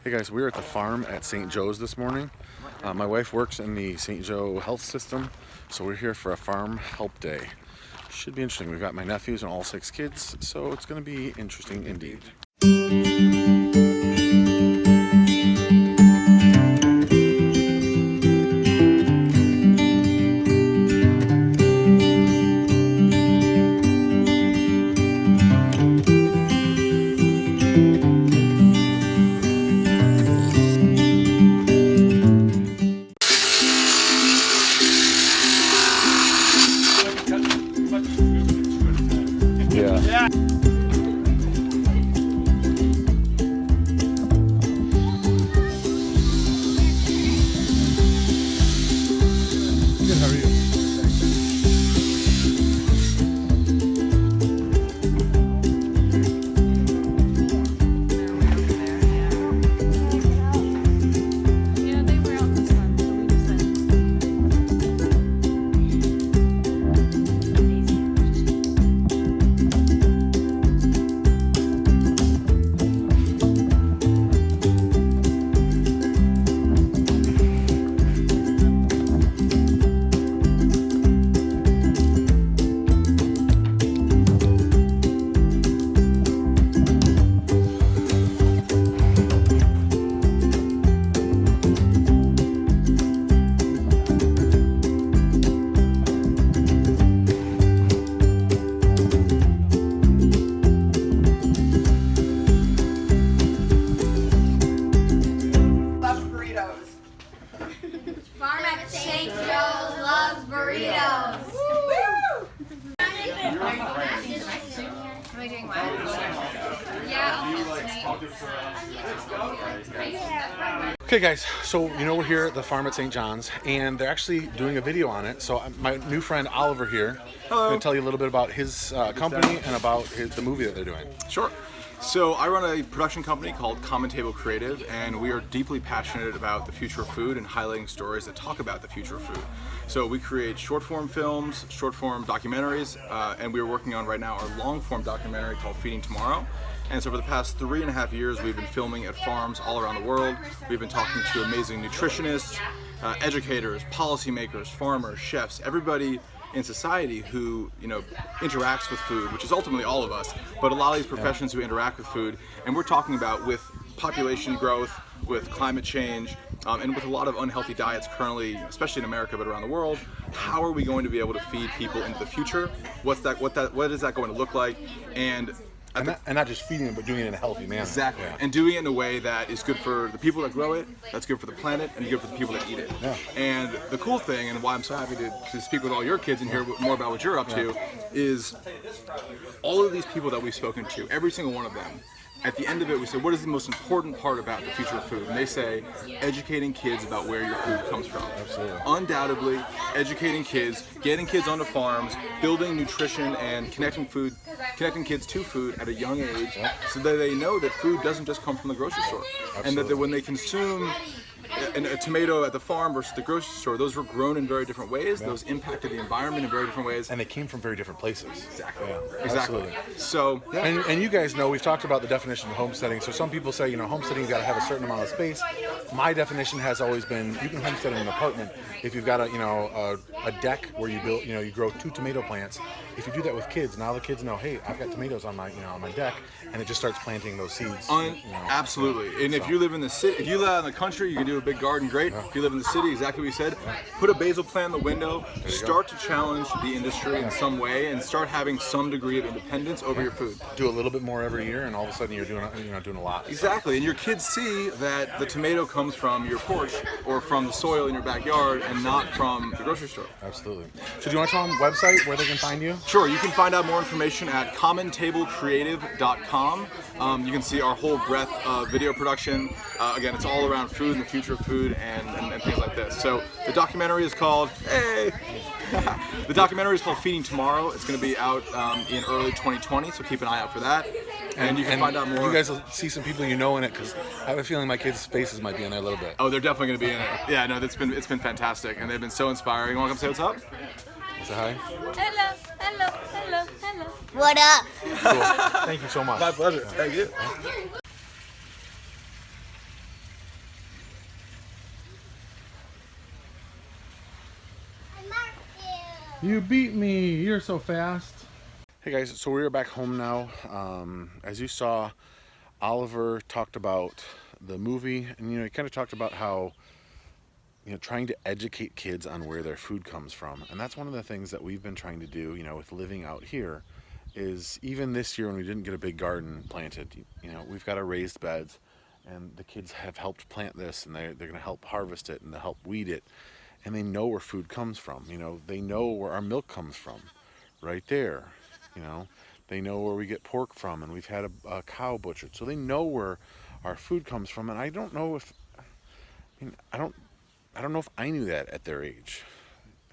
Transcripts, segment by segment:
Hey guys, we're at the farm at St. Joe's this morning. My wife works in the St. Joe health system, so we're here for a farm help day. Should be interesting. We've got my nephews and all 6 kids, so it's going to be interesting indeed. Yeah. Good, how are you? Farm at St. Joe's loves burritos. Am I doing what? Yeah. Okay guys, so we're here at the farm at St. John's, and they're actually doing a video on it. So my new friend Oliver here is going to tell you a little bit about his company and about the movie that they're doing. Sure. So I run a production company called Common Table Creative, and we are deeply passionate about the future of food and highlighting stories that talk about the future of food. So we create short-form films, short-form documentaries, and we're working on right now our long-form documentary called Feeding Tomorrow. And so for the past 3.5 years, we've been filming at farms all around the world. We've been talking to amazing nutritionists, educators, policymakers, farmers, chefs, everybody in society who interacts with food, which is ultimately all of us, but a lot of these professions who interact with food. And we're talking about, with population growth, with climate change, and with a lot of unhealthy diets currently, especially in America but around the world, how are we going to be able to feed people into the future? What is that going to look like? And not just feeding it, but doing it in a healthy manner. Exactly. Yeah. And doing it in a way that is good for the people that grow it, that's good for the planet, and good for the people that eat it. Yeah. And the cool thing, and why I'm so happy to speak with all your kids and hear more about what you're up to, is all of these people that we've spoken to, every single one of them, at the end of it, we say, what is the most important part about the future of food? And they say, educating kids about where your food comes from. Absolutely. Undoubtedly, educating kids, getting kids onto farms, building nutrition and connecting kids to food at a young age, so that they know that food doesn't just come from the grocery store. Absolutely. And that when they consume a tomato at the farm versus the grocery store, those were grown in very different ways. Yeah. Those impacted the environment in very different ways. And they came from very different places. Exactly. Yeah, exactly. Absolutely. So, yeah. And you guys know, we've talked about the definition of homesteading. So some people say, homesteading, you've got to have a certain amount of space. My definition has always been, you can homestead in an apartment if you've got a deck where you build, you grow 2 tomato plants. If you do that with kids, now the kids know, hey, I've got tomatoes on my, on my deck, and it just starts planting those seeds. Absolutely. And if you live in the city, if you live out in the country, you can do a big garden, great. If you live in the city, exactly what you said, put a basil plant in the window, start to challenge the industry in some way, and start having some degree of independence over your food. Do a little bit more every year, and all of a sudden you're doing a lot. Exactly. And your kids see that the tomato comes from your porch or from the soil in your backyard and not from the grocery store. Absolutely. So do you want to tell them the website where they can find you? Sure. You can find out more information at commontablecreative.com. You can see our whole breadth of video production. Again, it's all around food and the future of food and things like this. So the documentary is called, the documentary is called Feeding Tomorrow. It's going to be out in early 2020, so keep an eye out for that. And you can find out more. You guys will see some people in it, because I have a feeling my kids' faces might be in there a little bit. Oh, they're definitely going to be in it. Yeah, no, it's been fantastic, and they've been so inspiring. You want to come say what's up? Say hi. Hello, hello, hello, hello. What up? Cool. Thank you so much. My pleasure. Thank you. You beat me. You're so fast. Hey guys, so we're back home now. As you saw, Oliver talked about the movie, and he kind of talked about how trying to educate kids on where their food comes from. And that's one of the things that we've been trying to do, with living out here, is even this year when we didn't get a big garden planted, we've got our raised beds, and the kids have helped plant this, and they're going to help harvest it and to help weed it. And they know where food comes from. They know where our milk comes from, right there. They know where we get pork from, and we've had a cow butchered. So they know where our food comes from, and I don't know if, I don't know if I knew that at their age.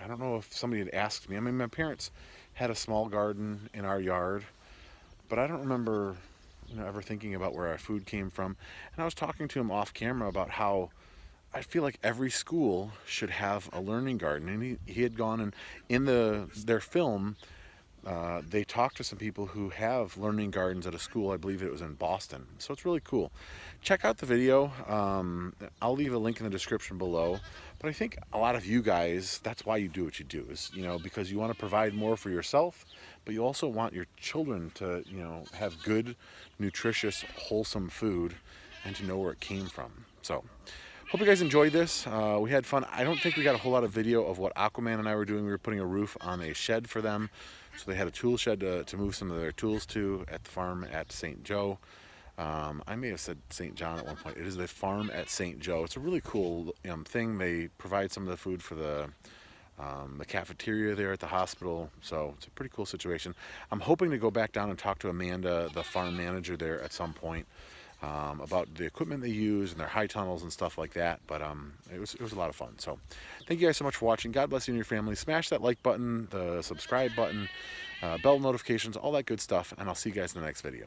I don't know if somebody had asked me. I mean, my parents had a small garden in our yard, but I don't remember, ever thinking about where our food came from. And I was talking to him off camera about how I feel like every school should have a learning garden. And he had gone, and in their film, they talked to some people who have learning gardens at a school. I believe it was in Boston. So it's really cool. Check out the video. I'll leave a link in the description below. But I think a lot of you guys, that's why you do what you do, is, because you want to provide more for yourself, but you also want your children to, have good, nutritious, wholesome food and to know where it came from. So hope you guys enjoyed this. We had fun. I don't think we got a whole lot of video of what Aquaman and I were doing. We were putting a roof on a shed for them. So they had a tool shed to move some of their tools to at the farm at St. Joe. I may have said St. John at one point. It is the farm at St. Joe. It's a really cool thing. They provide some of the food for the cafeteria there at the hospital. So it's a pretty cool situation. I'm hoping to go back down and talk to Amanda, the farm manager there, at some point. About the equipment they use and their high tunnels and stuff like that. But it was a lot of fun. So thank you guys so much for watching. God bless you and your family. Smash that like button, the subscribe button, bell notifications, all that good stuff. And I'll see you guys in the next video.